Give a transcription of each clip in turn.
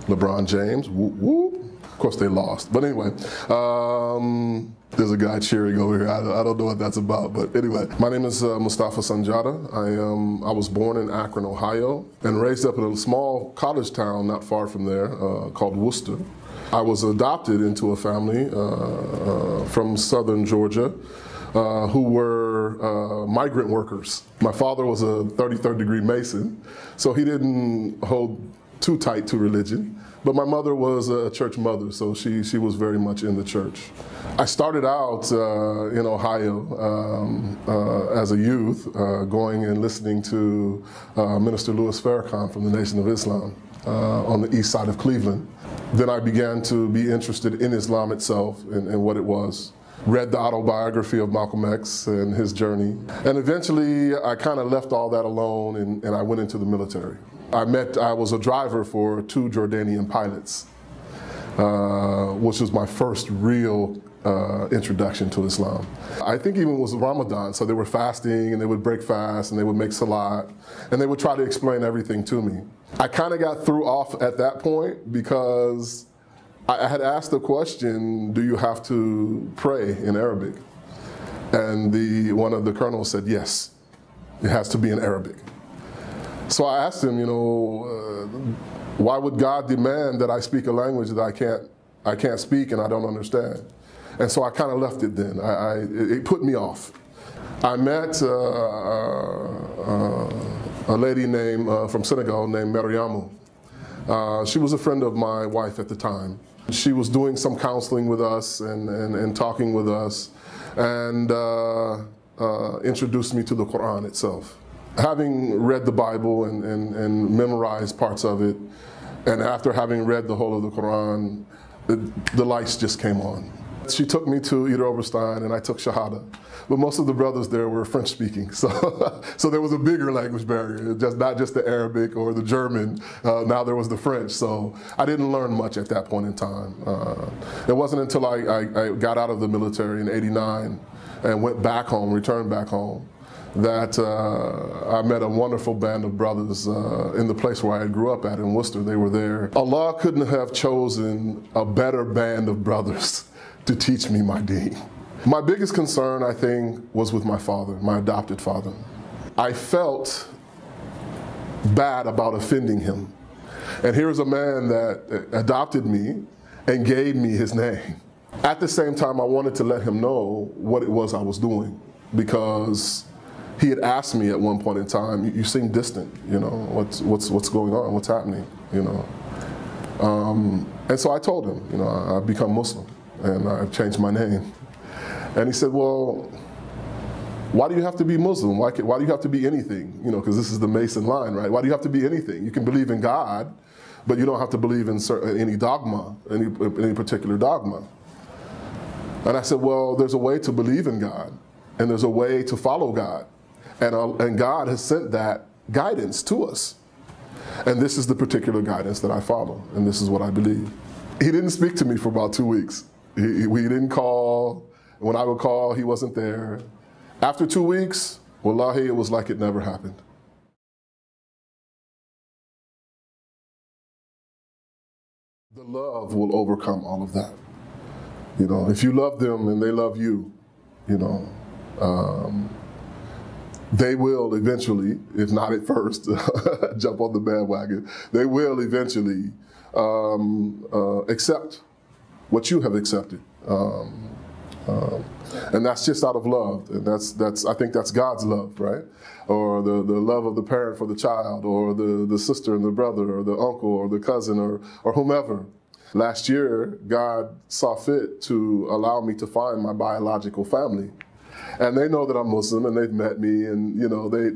LeBron James, whoop, whoop. Of course they lost, but anyway, there's a guy cheering over here. I don't know what that's about, but anyway. My name is Mustafa Sanjata. I was born in Akron, Ohio, and raised up in a small college town not far from there called Worcester. I was adopted into a family from southern Georgia who were migrant workers. My father was a 33rd degree Mason, so he didn't hold too tight to religion. But my mother was a church mother, so she was very much in the church. I started out in Ohio as a youth, going and listening to Minister Louis Farrakhan from the Nation of Islam on the east side of Cleveland. Then I began to be interested in Islam itself and what it was. Read the autobiography of Malcolm X and his journey. And eventually I kind of left all that alone and I went into the military. I was a driver for 2 Jordanian pilots, which was my first real introduction to Islam. I think even it was Ramadan, so they were fasting and they would break fast and they would make salat and they would try to explain everything to me. I kind of got threw off at that point because I had asked the question, do you have to pray in Arabic? And one of the colonels said, yes, it has to be in Arabic. So I asked him, why would God demand that I speak a language that I can't speak and I don't understand? And so I kind of left it then. It put me off. I met a lady from Senegal named Mariamou. She was a friend of my wife at the time. She was doing some counseling with us and talking with us and introduced me to the Quran itself. Having read the Bible and memorized parts of it, and after having read the whole of the Quran, the lights just came on. She took me to Eder Oberstein and I took Shahada. But most of the brothers there were French speaking, so there was a bigger language barrier, not just the Arabic or the German, now there was the French, so I didn't learn much at that point in time. It wasn't until I got out of the military in '89 and went back home, returned back home, that I met a wonderful band of brothers in the place where I grew up at in Worcester. They were there. Allah couldn't have chosen a better band of brothers to teach me my deen. My biggest concern, I think, was with my father, my adopted father. I felt bad about offending him. And here's a man that adopted me and gave me his name. At the same time, I wanted to let him know what it was I was doing, because he had asked me at one point in time, you seem distant, what's going on, what's happening, And so I told him, I've become Muslim and I've changed my name. And he said, well, why do you have to be Muslim? Why do you have to be anything? Because this is the Mason line, right? Why do you have to be anything? You can believe in God, but you don't have to believe in any dogma, any particular dogma. And I said, well, there's a way to believe in God, and there's a way to follow God. And God has sent that guidance to us. And this is the particular guidance that I follow, and this is what I believe. He didn't speak to me for about 2 weeks. We didn't call. When I would call, he wasn't there. After 2 weeks, wallahi, it was like it never happened. The love will overcome all of that. If you love them and they love you, they will eventually, if not at first, jump on the bandwagon. They will eventually accept what you have accepted. And that's just out of love, and I think that's God's love, right? Or the love of the parent for the child, or the sister and the brother, or the uncle, or the cousin, or whomever. Last year, God saw fit to allow me to find my biological family. And they know that I'm Muslim, and they've met me, and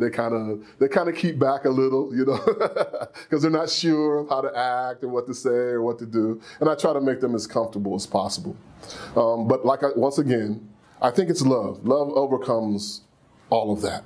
they kind of keep back a little, because they're not sure of how to act or what to say or what to do. And I try to make them as comfortable as possible. But once again, I think it's love. Love overcomes all of that.